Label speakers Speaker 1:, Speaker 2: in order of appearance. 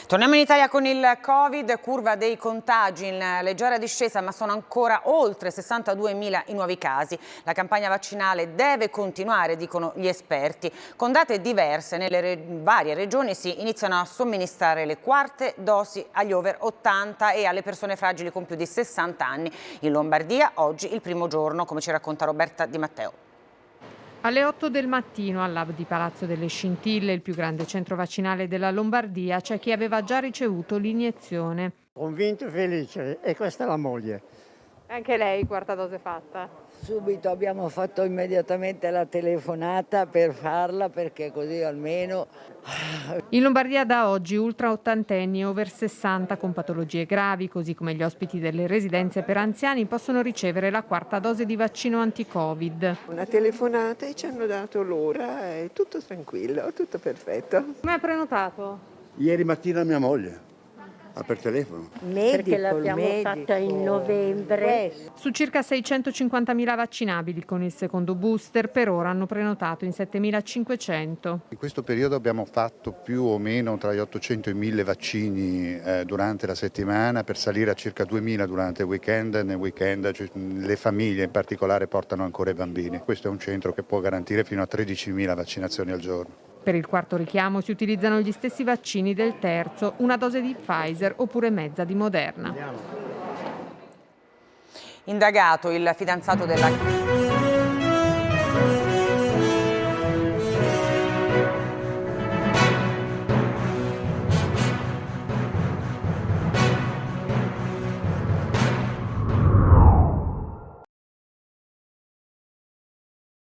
Speaker 1: Torniamo in Italia con il Covid, curva dei contagi in leggera discesa, ma sono ancora oltre 62.000 i nuovi casi. La campagna vaccinale deve continuare, dicono gli esperti. Con date diverse, nelle varie regioni si iniziano a somministrare le quarte dosi agli over 80 e alle persone fragili con più di 60 anni. In Lombardia oggi il primo giorno, come ci racconta Roberta Di Matteo.
Speaker 2: Alle 8 del mattino all'hub di Palazzo delle Scintille, il più grande centro vaccinale della Lombardia, c'è chi aveva già ricevuto l'iniezione.
Speaker 3: Convinto e felice, e questa è la moglie.
Speaker 2: Anche lei quarta dose fatta?
Speaker 4: Subito abbiamo fatto immediatamente la telefonata per farla, perché così almeno...
Speaker 2: In Lombardia da oggi ultra ottantenni e over 60 con patologie gravi, così come gli ospiti delle residenze per anziani, possono ricevere la quarta dose di vaccino anti-Covid.
Speaker 5: Una telefonata e ci hanno dato l'ora, è tutto tranquillo, tutto perfetto.
Speaker 2: Come ha prenotato?
Speaker 6: Ieri mattina mia moglie, per telefono.
Speaker 7: Perché l'abbiamo fatta in novembre.
Speaker 2: Su circa 650.000 vaccinabili con il secondo booster, per ora hanno prenotato in 7.500.
Speaker 8: In questo periodo abbiamo fatto più o meno tra gli 800 e i 1.000 vaccini durante la settimana, per salire a circa 2.000 durante il weekend. Nel weekend le famiglie in particolare portano ancora i bambini. Questo è un centro che può garantire fino a 13.000 vaccinazioni al giorno.
Speaker 2: Per il quarto richiamo si utilizzano gli stessi vaccini del terzo, una dose di Pfizer oppure mezza di Moderna.
Speaker 1: Indagato il fidanzato della